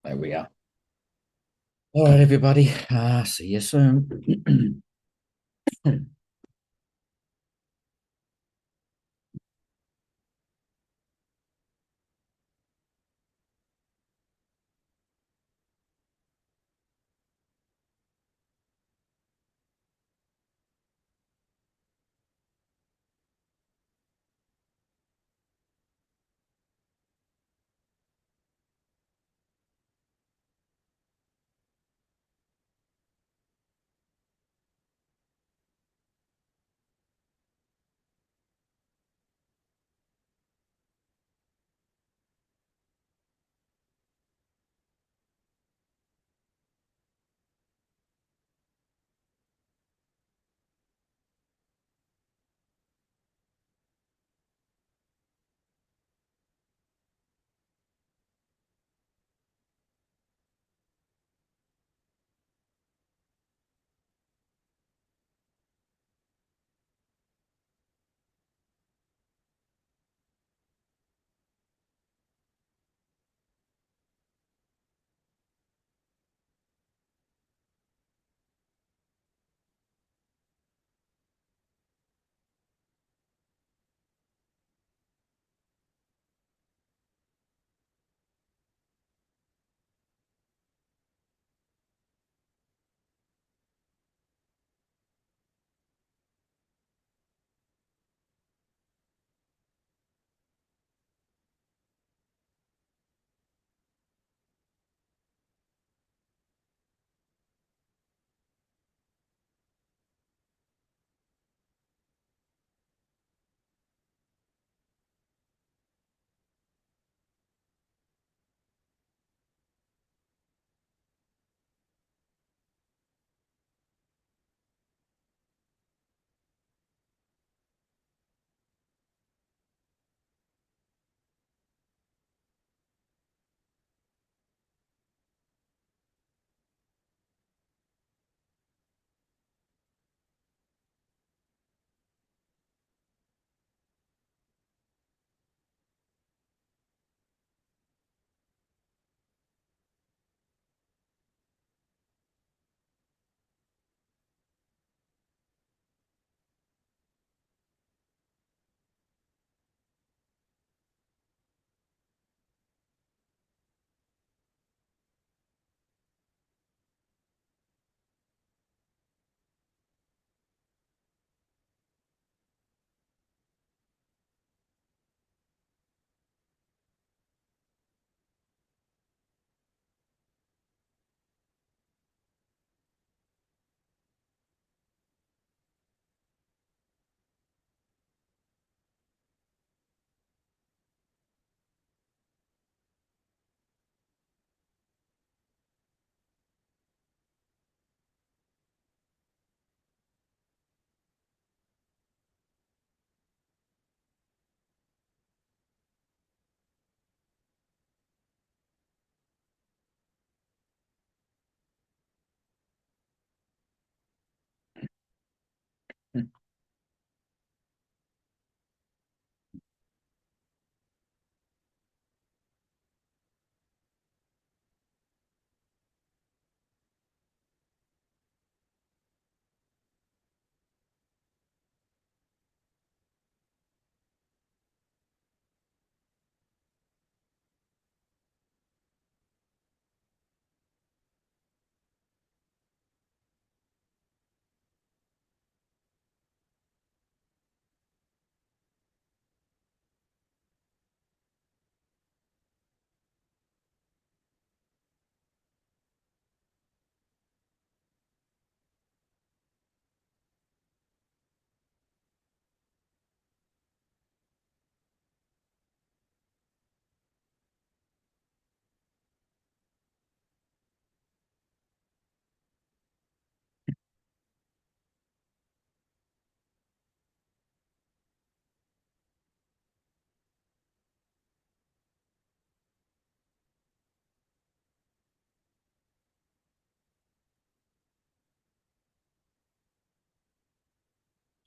There we are. All right, everybody. See you soon.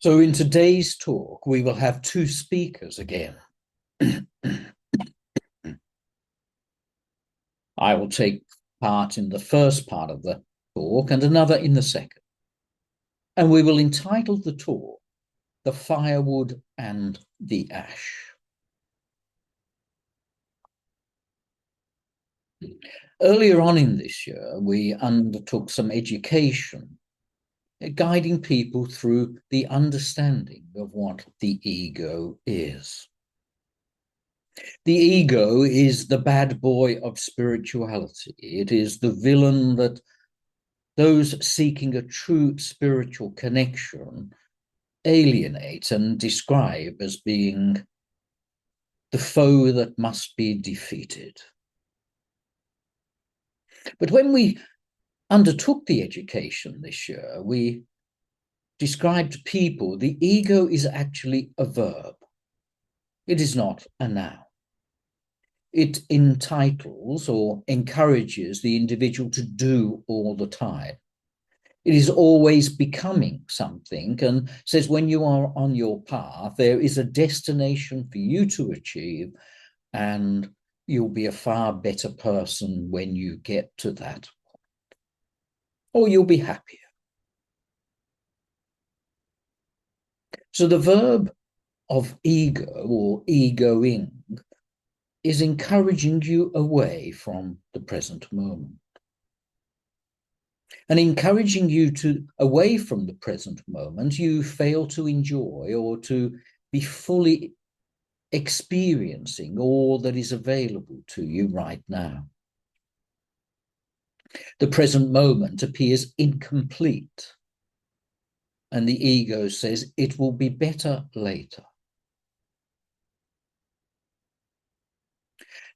So, in today's talk, we will have two speakers again. I will take part in the first part of the talk and another in the second. And we will entitle the talk, The Firewood and the Ash. Earlier on in this year, we undertook some education, guiding people through the understanding of what the ego is. The ego is the bad boy of spirituality. It is the villain that those seeking a true spiritual connection alienate and describe as being the foe that must be defeated. But when we undertook the education this year, we described to people the ego is actually a verb. It is not a noun. It entitles or encourages the individual to do all the time. It is always becoming something and says when you are on your path, there is a destination for you to achieve, and you'll be a far better person when you get to that point, or you'll be happier. So the verb of ego or egoing is encouraging you away from the present moment. And encouraging you to away from the present moment, you fail to enjoy or to be fully experiencing all that is available to you right now. The present moment appears incomplete, and the ego says it will be better later.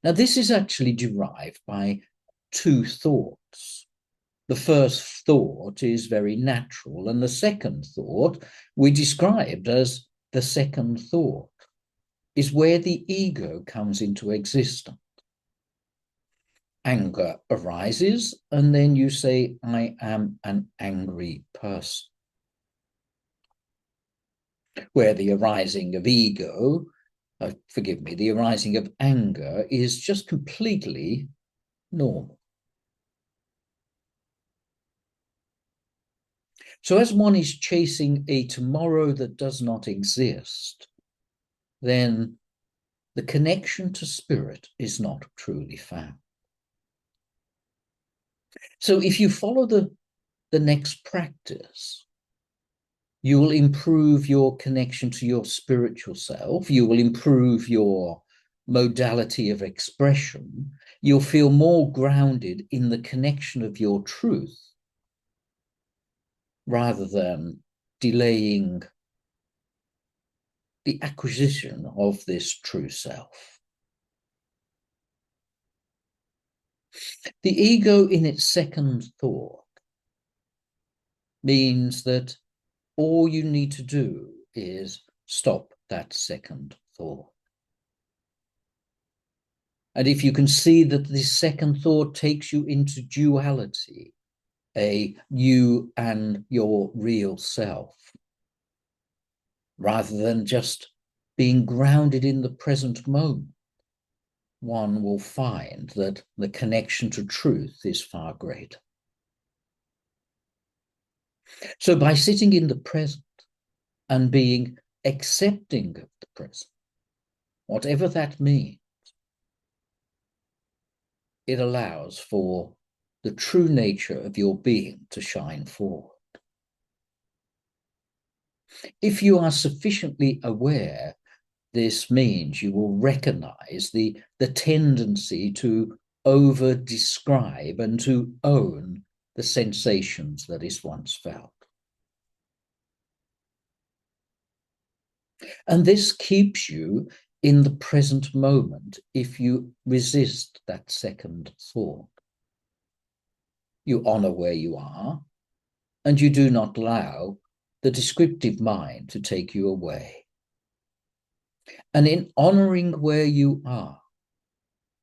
Now, this is actually derived by two thoughts. The first thought is very natural, and the second thought we described as the second thought is where the ego comes into existence. Anger arises, and then you say, I am an angry person. Where the arising of ego, the arising of anger is just completely normal. So as one is chasing a tomorrow that does not exist, then the connection to spirit is not truly found. So if you follow the next practice, you will improve your connection to your spiritual self. You will improve your modality of expression. You'll feel more grounded in the connection of your truth rather than delaying the acquisition of this true self. The ego in its second thought means that all you need to do is stop that second thought. And if you can see that this second thought takes you into duality, a you and your real self, rather than just being grounded in the present moment, one will find that the connection to truth is far greater. So by sitting in the present and being accepting of the present, whatever that means, it allows for the true nature of your being to shine forward. If you are sufficiently aware, this means you will recognize the tendency to over-describe and to own the sensations that is once felt. And this keeps you in the present moment if you resist that second thought. You honor where you are, and you do not allow the descriptive mind to take you away. And in honoring where you are,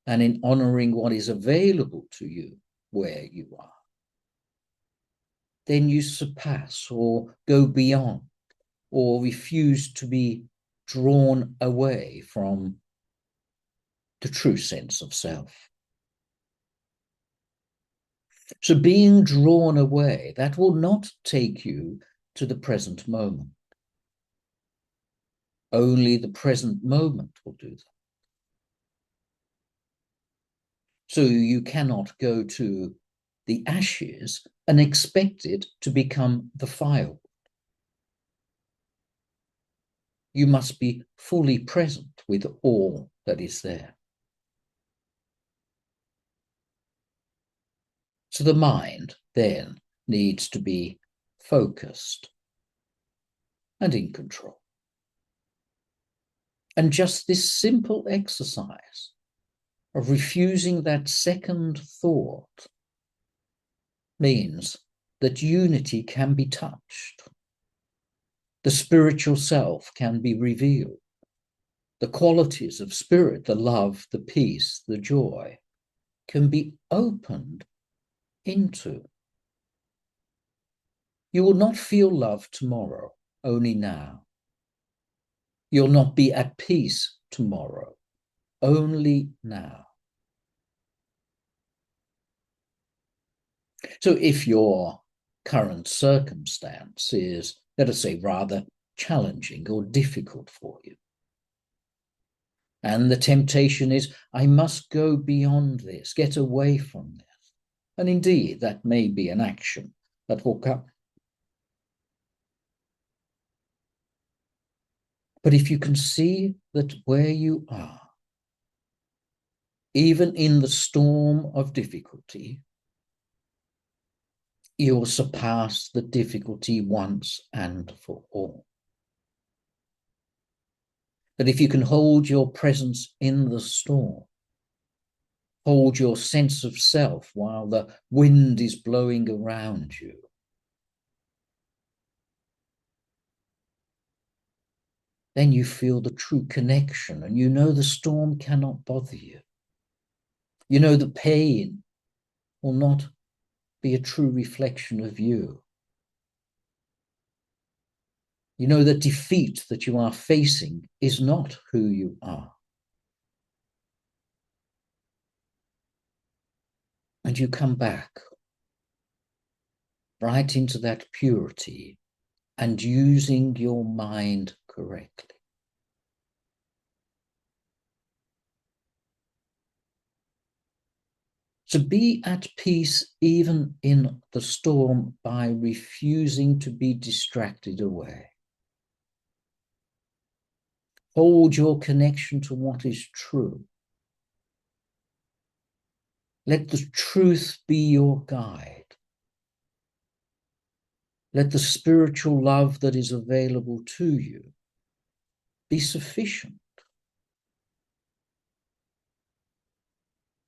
and in honoring what is available to you where you are, then you surpass or go beyond or refuse to be drawn away from the true sense of self. So being drawn away, that will not take you to the present moment. Only the present moment will do that. So you cannot go to the ashes and expect it to become the firewood. You must be fully present with all that is there. So the mind then needs to be focused and in control. And just this simple exercise of refusing that second thought means that unity can be touched. The spiritual self can be revealed. The qualities of spirit, the love, the peace, the joy, can be opened into. You will not feel love tomorrow, only now. You'll not be at peace tomorrow, only now. So if your current circumstance is, let us say, rather challenging or difficult for you, and the temptation is, I must go beyond this, get away from this. And indeed, that may be an action that will come. But if you can see that where you are, even in the storm of difficulty, you will surpass the difficulty once and for all. That if you can hold your presence in the storm, hold your sense of self while the wind is blowing around you, then you feel the true connection and you know the storm cannot bother you. You know the pain will not be a true reflection of you. You know that defeat that you are facing is not who you are. And you come back right into that purity and using your mind correctly. To be at peace even in the storm by refusing to be distracted away. Hold your connection to what is true. Let the truth be your guide. Let the spiritual love that is available to you be sufficient.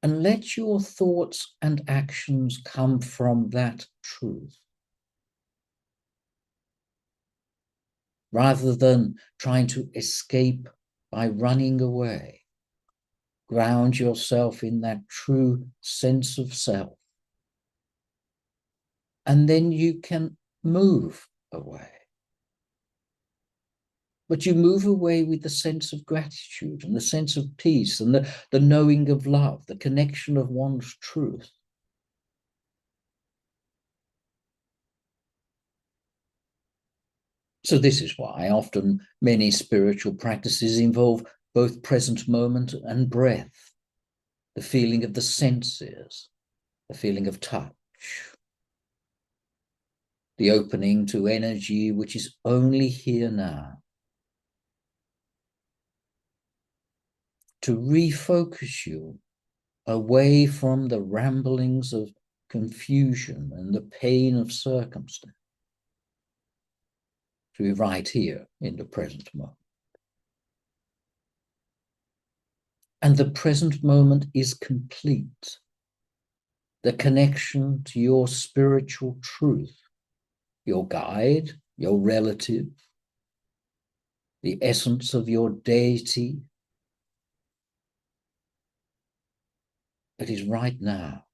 And let your thoughts and actions come from that truth, rather than trying to escape by running away. Ground yourself in that true sense of self. And then you can move away. But you move away with the sense of gratitude and the sense of peace and the knowing of love, the connection of one's truth. So this is why often many spiritual practices involve both present moment and breath, the feeling of the senses, the feeling of touch, the opening to energy which is only here now. To refocus you away from the ramblings of confusion and the pain of circumstance, to be right here in the present moment. And the present moment is complete. The connection to your spiritual truth, your guide, your relative, the essence of your deity, it is right now.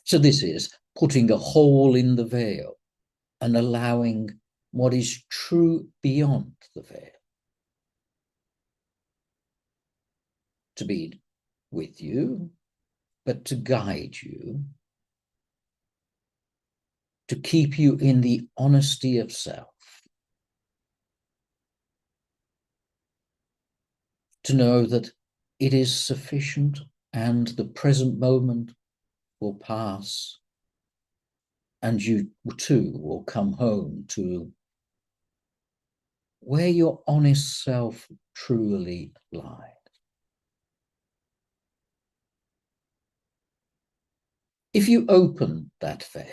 So this is putting a hole in the veil and allowing what is true beyond the veil to be with you but to guide you, to keep you in the honesty of self, to know that it is sufficient and the present moment will pass and you too will come home to where your honest self truly lies. If you open that veil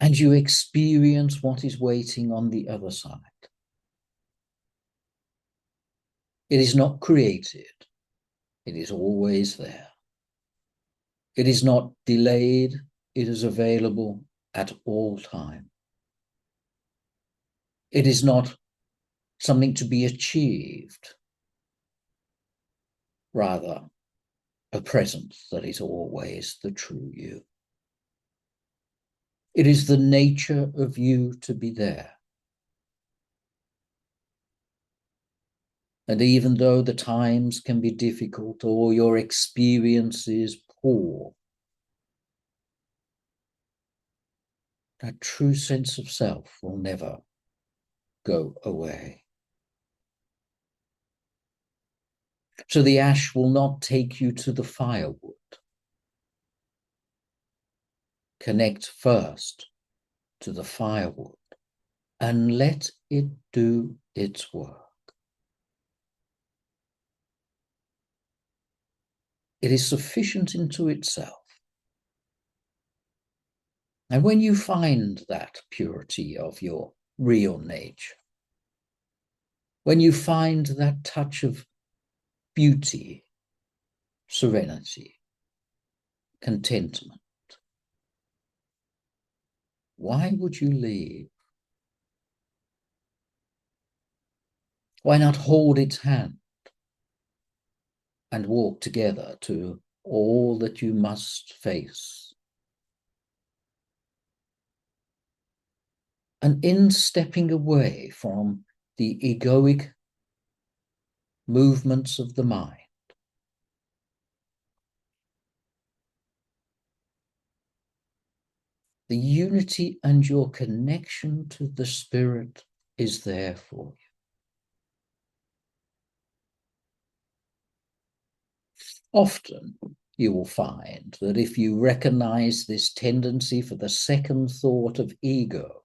and you experience what is waiting on the other side, it is not created, it is always there. It is not delayed, it is available at all time. It is not something to be achieved, rather a presence that is always the true you. It is the nature of you to be there. And even though the times can be difficult or your experience is poor, that true sense of self will never go away. So the ash will not take you to the firewood. Connect first to the firewood and let it do its work. It is sufficient into itself. And when you find that purity of your real nature, when you find that touch of beauty, serenity, contentment, why would you leave? Why not hold its hand and walk together to all that you must face? And in stepping away from the egoic movements of the mind, the unity and your connection to the spirit is there for you. Often you will find that if you recognize this tendency for the second thought of ego,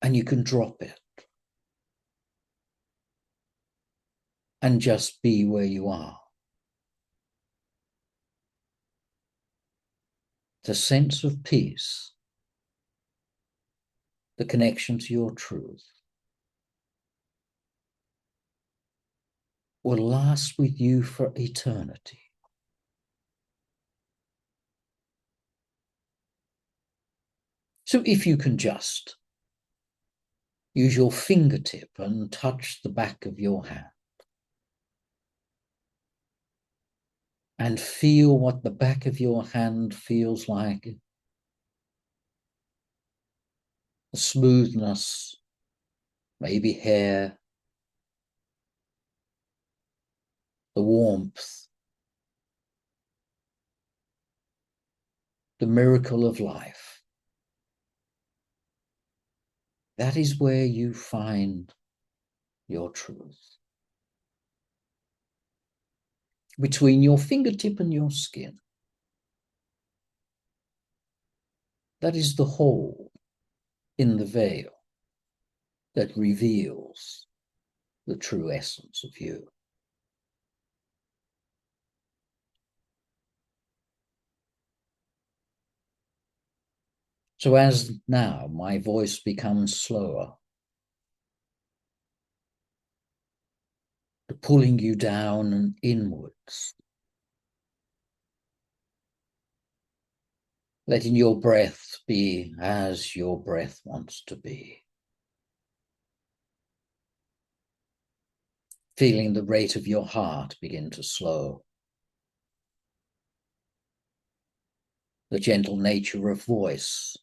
and you can drop it and just be where you are, the sense of peace, the connection to your truth, will last with you for eternity. So if you can just use your fingertip and touch the back of your hand and feel what the back of your hand feels like, the smoothness, maybe hair, the warmth, the miracle of life. That is where you find your truth. Between your fingertip and your skin. That is the hole in the veil that reveals the true essence of you. So as now my voice becomes slower, pulling you down and inwards, letting your breath be as your breath wants to be. Feeling the rate of your heart begin to slow. The gentle nature of voice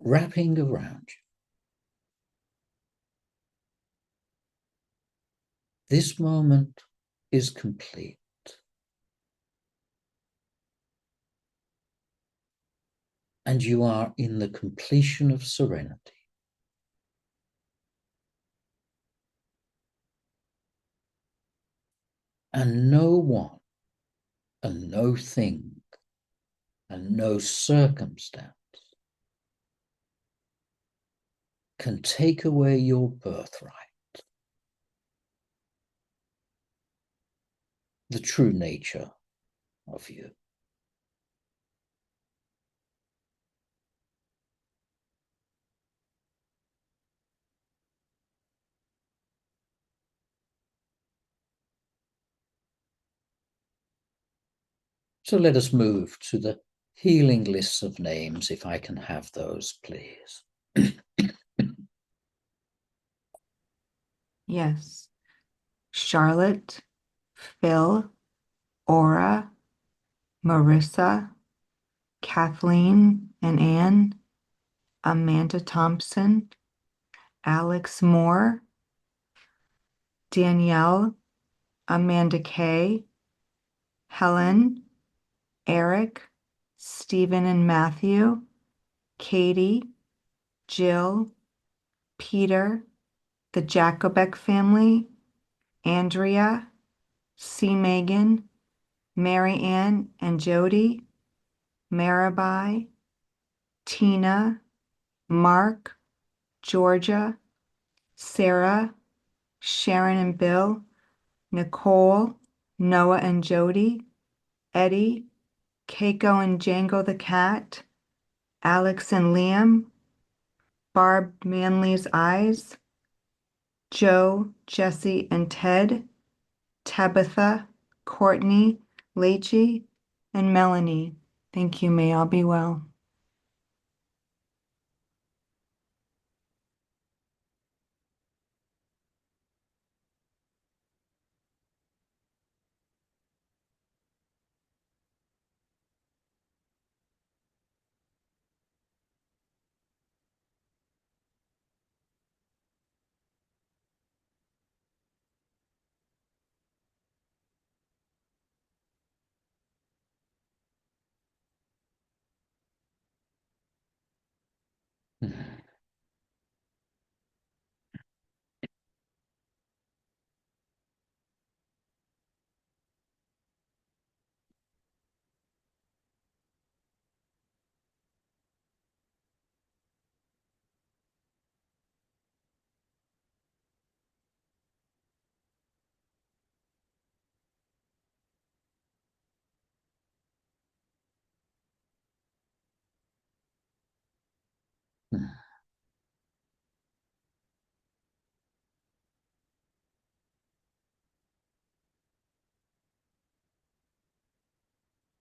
wrapping around you. this moment is complete. And you are in the completion of serenity. And no one, and no thing, and no circumstance can take away your birthright, the true nature of you. So let us move to the healing lists of names, if I can have those, please. Yes. Charlotte, Phil, Aura, Marissa, Kathleen and Ann, Amanda Thompson, Alex Moore, Danielle, Amanda Kay, Helen, Eric, Stephen and Matthew, Katie, Jill, Peter, the Jacobek family, Andrea, C. Megan, Mary Ann and Jody, Marabai, Tina, Mark, Georgia, Sarah, Sharon and Bill, Nicole, Noah and Jody, Eddie, Keiko and Django the cat, Alex and Liam, Barb Manley's eyes, Joe, Jesse and Ted, Tabitha, Courtney, Leachy, and Melanie. Thank you. May all be well.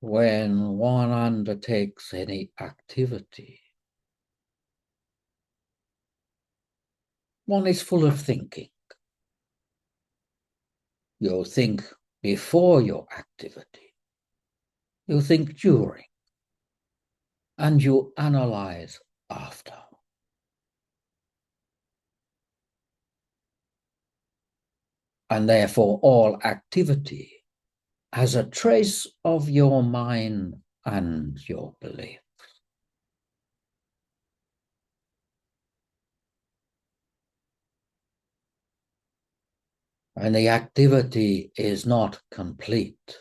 When one undertakes any activity, one is full of thinking. You think before your activity, you think during, and you analyze after. And therefore, all activity has a trace of your mind and your belief. And the activity is not complete,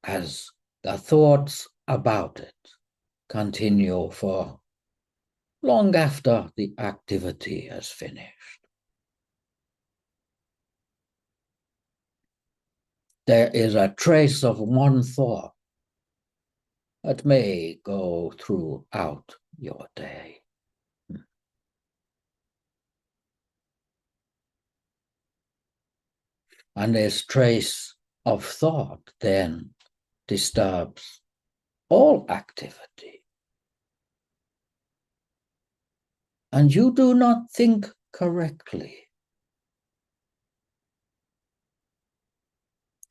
as the thoughts about it continue for long after the activity has finished. There is a trace of one thought that may go throughout your day. And this trace of thought then disturbs all activity. And you do not think correctly.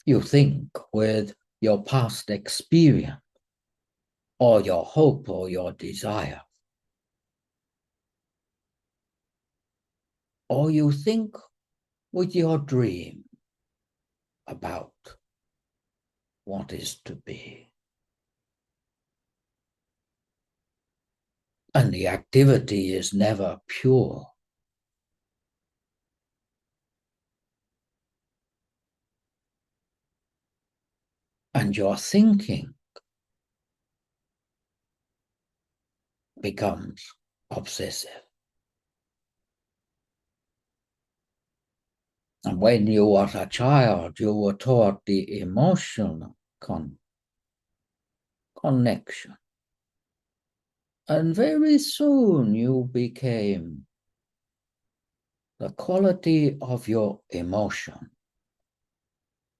You think with your past experience, or your hope, or your desire. Or you think with your dream about what is to be. And the activity is never pure. And your thinking becomes obsessive. And when you were a child, you were taught the emotional connection. And very soon you became the quality of your emotion,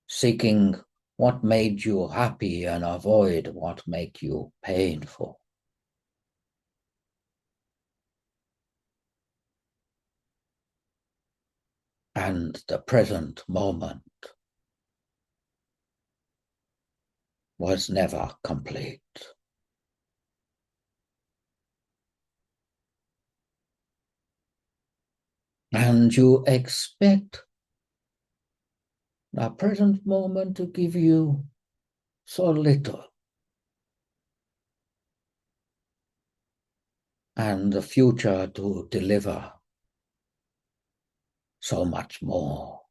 seeking what made you happy and avoid what made you painful. And the present moment was never complete. And you expect the present moment to give you so little, and the future to deliver so much more.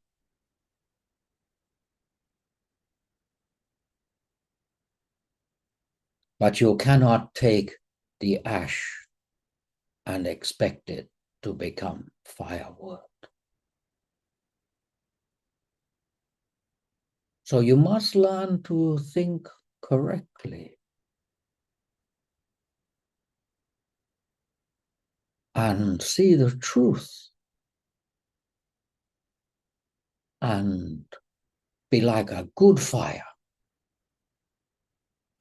But you cannot take the ash and expect it to become firewood. So you must learn to think correctly and see the truth and be like a good fire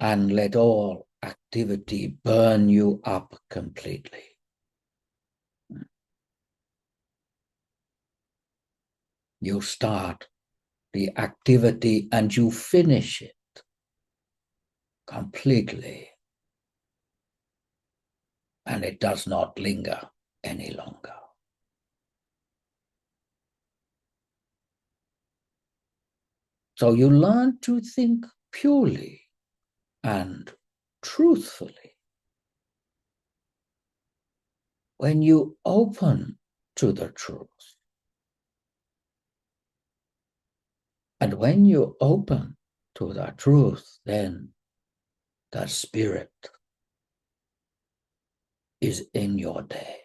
and let all activity burn you up completely. You start the activity and you finish it completely, and it does not linger any longer. So you learn to think purely and truthfully. When you open to the truth, and when you open to the truth, then the Spirit is in your day,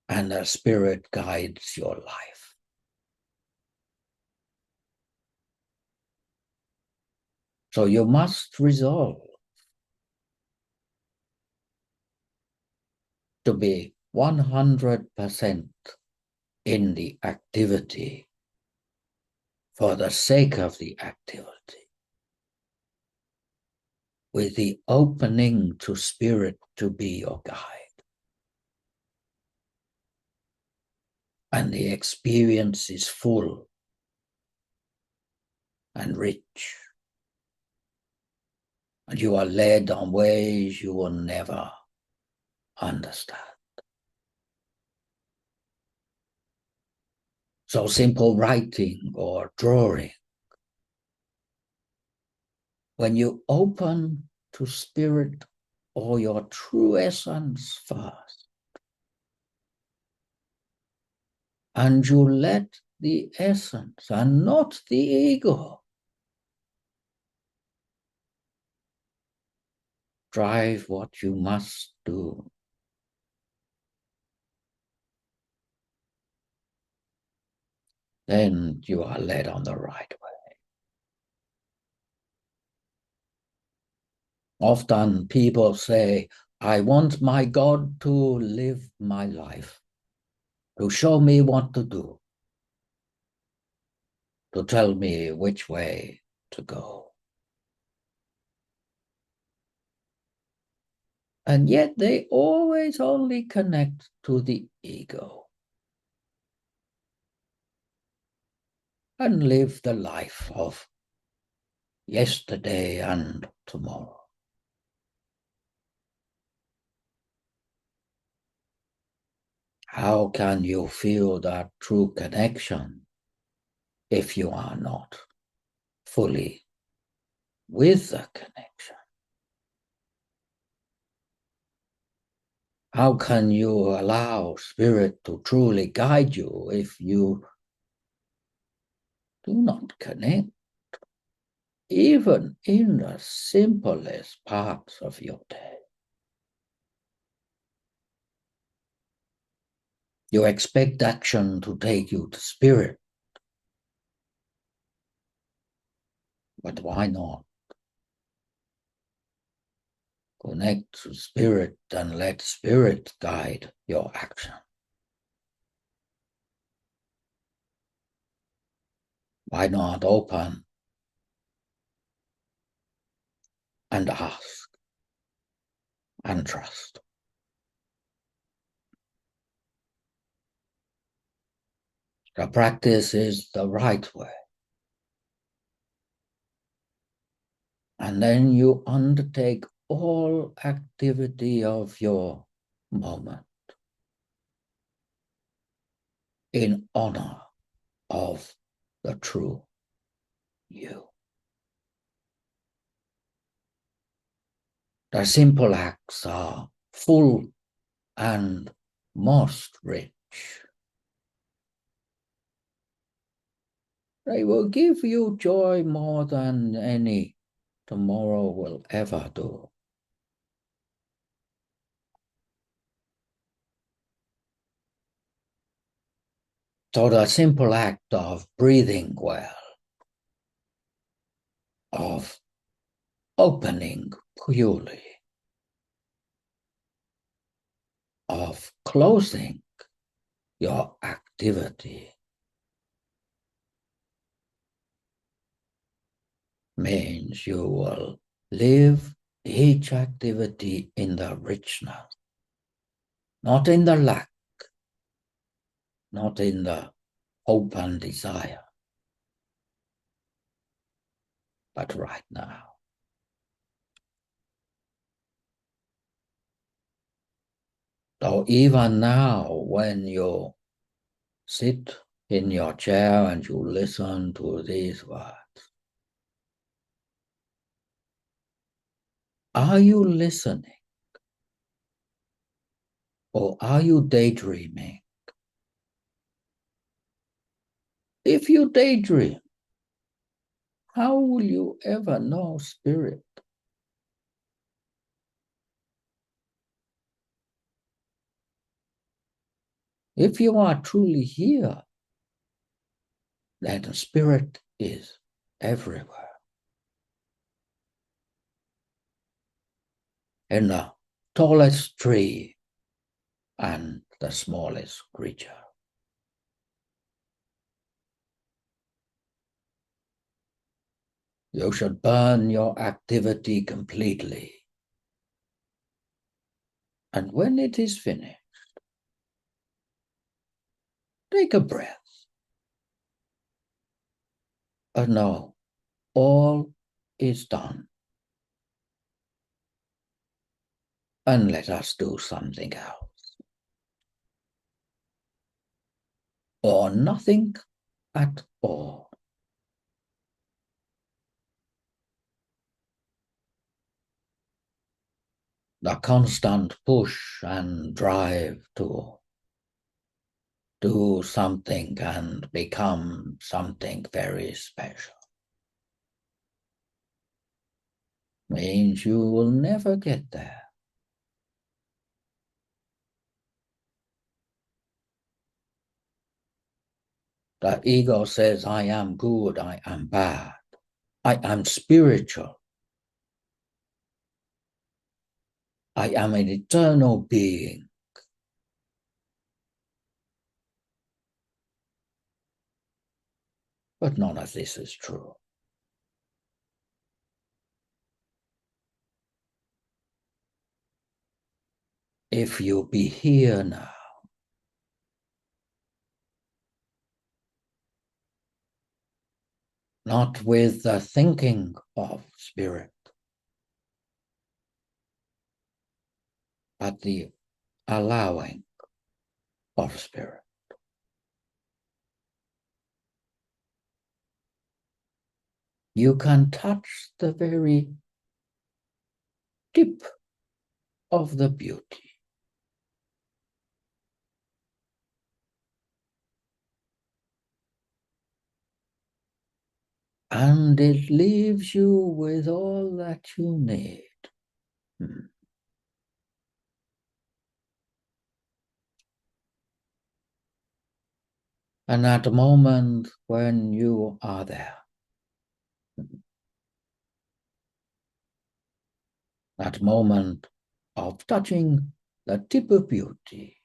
and the Spirit guides your life. So you must resolve to be 100% in the activity for the sake of the activity, with the opening to Spirit to be your guide. And the experience is full and rich. And you are led on ways you will never understand. So simple writing or drawing, when you open to Spirit or your true essence first, and you let the essence and not the ego drive what you must do, then you are led on the right way. Often people say, I want my God to live my life, to show me what to do, to tell me which way to go. And yet they always only connect to the ego and live the life of yesterday and tomorrow. How can you feel that true connection if you are not fully with the connection? How can you allow spirit to truly guide you if you do not connect, even in the simplest parts of your day? You expect action to take you to spirit, but why not connect to spirit and let spirit guide your action? Why not open and ask and trust? The practice is the right way. And then you undertake all activity of your moment in honor of the true you. The simple acts are full and most rich. They will give you joy more than any tomorrow will ever do. So the simple act of breathing well, of opening purely, of closing your activity means you will live each activity in the richness, not in the lack, not in the hope and desire, but right now. So even now, when you sit in your chair and you listen to these words, are you listening or are you daydreaming? If you daydream, how will you ever know spirit? If you are truly here, then spirit is everywhere. In the tallest tree and the smallest creature. You should burn your activity completely. And when it is finished, take a breath and know all is done. And let us do something else. Or nothing at all. The constant push and drive to do something and become something very special means you will never get there. The ego says, I am good, I am bad, I am spiritual, I am an eternal being. But none of this is true. If you be here now, not with the thinking of spirit, but the allowing of spirit. You can touch the very tip of the beauty. And it leaves you with all that you need. And at the moment when you are there, that moment of touching the tip of beauty,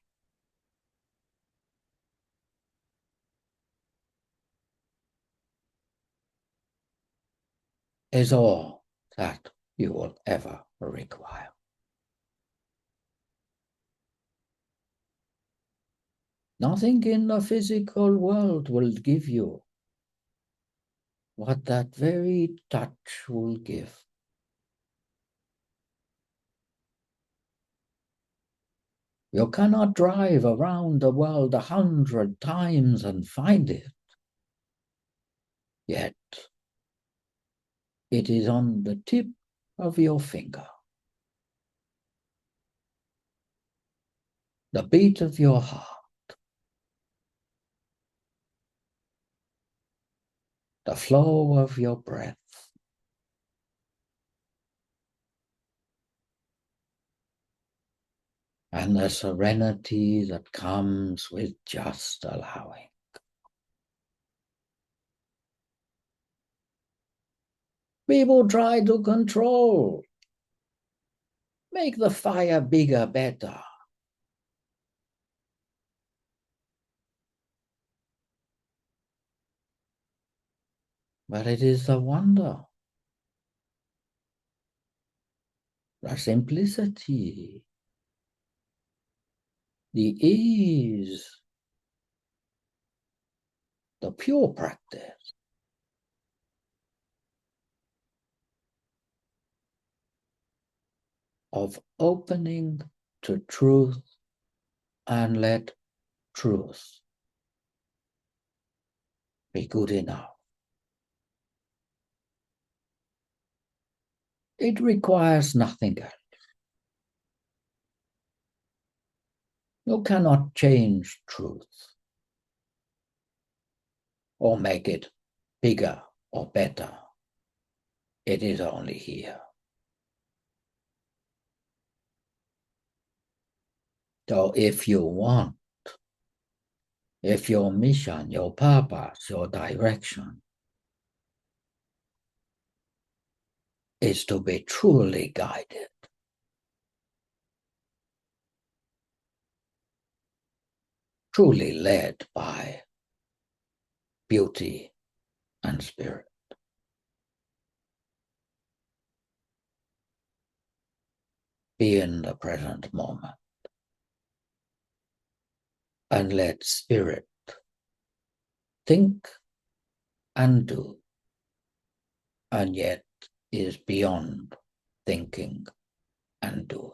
is all that you will ever require. Nothing in the physical world will give you what that very touch will give. You cannot drive around the world 100 times and find it. Yet, it is on the tip of your finger. The beat of your heart. The flow of your breath. And the serenity that comes with just allowing. People try to control. Make the fire bigger, better. But it is the wonder, the simplicity, the ease, the pure practice of opening to truth and let truth be good enough. It requires nothing else. You cannot change truth or make it bigger or better. It is only here. So if you want, if your mission, your purpose, your direction is to be truly guided, truly led by beauty and spirit, be in the present moment and let spirit think and do, and yet is beyond thinking and doing.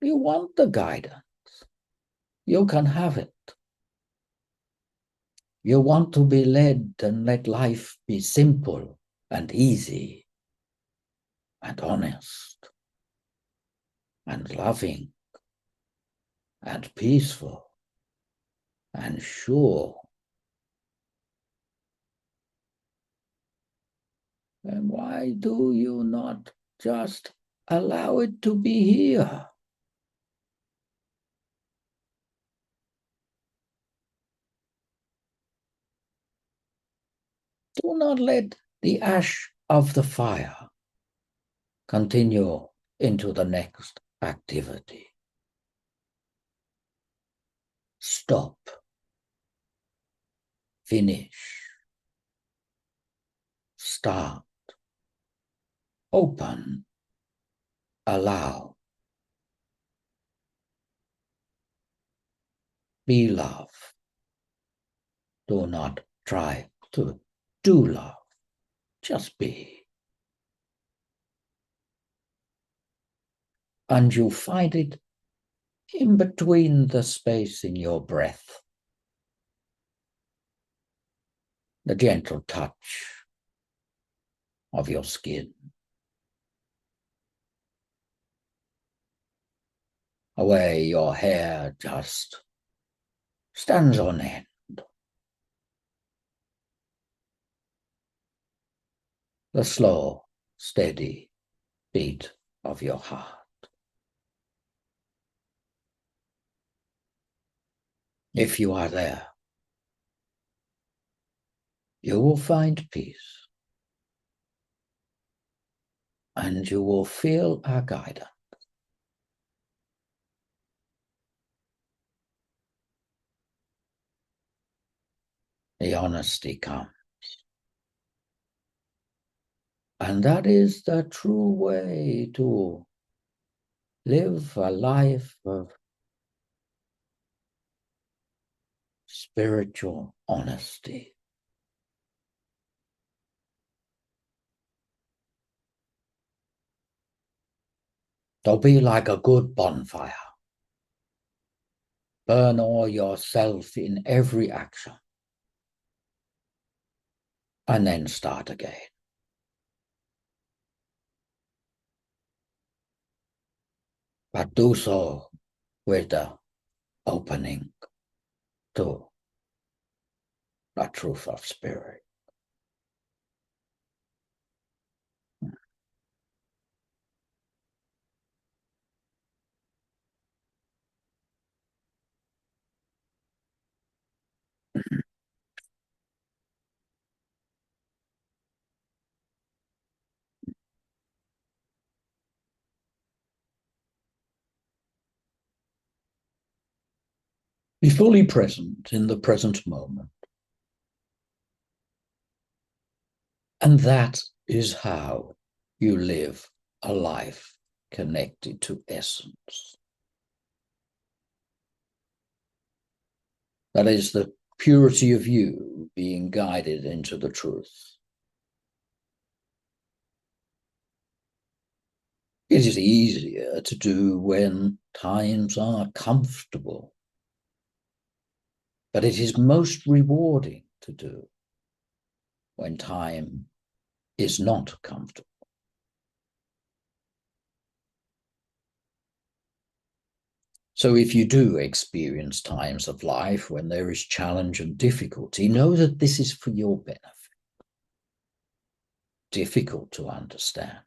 You want the guidance, you can have it. You want to be led and let life be simple and easy and honest and loving and peaceful and sure. And why do you not just allow it to be here? Do not let the ash of the fire continue into the next activity. Stop. Finish. Start. Open. Allow. Be love. Do not try to do love. Just be. And you find it in between the space in your breath, the gentle touch of your skin, where your hair just stands on end. The slow, steady beat of your heart. If you are there, you will find peace, and you will feel our guidance. The honesty comes. And that is the true way to live a life of spiritual honesty. Don't be like a good bonfire. Burn all yourself in every action, and then start again. But do so with the opening to the truth of spirit. Be fully present in the present moment. And that is how you live a life connected to essence. That is the purity of you being guided into the truth. It is easier to do when times are comfortable, but it is most rewarding to do when time is not comfortable. So if you do experience times of life when there is challenge and difficulty, know that this is for your benefit. Difficult to understand,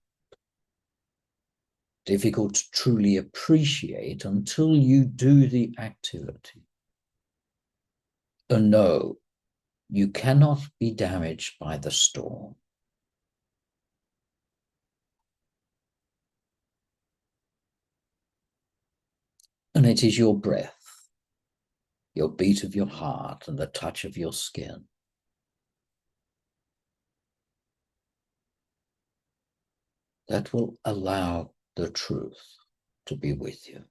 difficult to truly appreciate until you do the activity. And know you cannot be damaged by the storm. And it is your breath, your beat of your heart, and the touch of your skin that will allow the truth to be with you.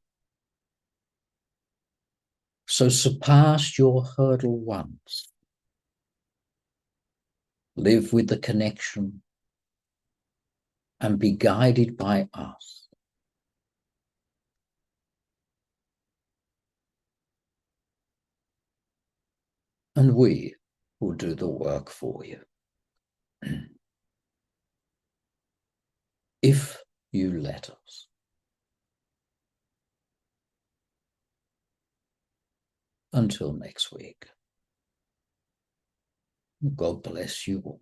So surpass your hurdle once. Live with the connection and be guided by us. And we will do the work for you. If you let us. Until next week. God bless you all.